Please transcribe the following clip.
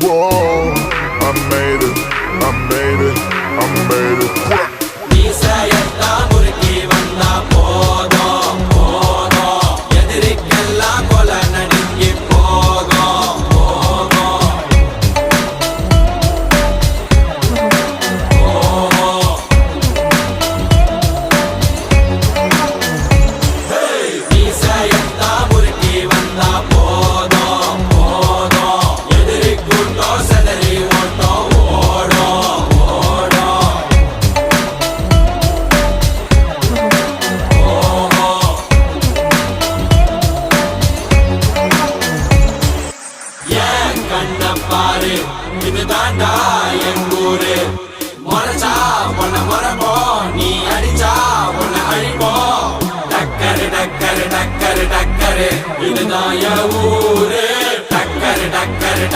Whoa, I made it, I made it, I made it. மீசையெல்லாம் முறுக்கி வந்தா போதும் போதும், எதிரிக்கெல்லாம் கொலை நடுங்கி போகும் போகும் போகும். மீசையெல்லாம் முறுக்கி வந்தா போதும் போதும், எதிரி கூட்டம் செதறி ஓட்டம் ஓடும் ஓடும். ஏன் கண்ண பாரு, இது தாண்டா என் ஊரு. முறைச்சா உன்ன முறைப்போம், நீ அடிச்சா உன்ன அழிப்போம். டக்கரு டக்கரு டக்கரு டக்கரு, இதுதான் என் ஊரு. டக்கரு டக்கரு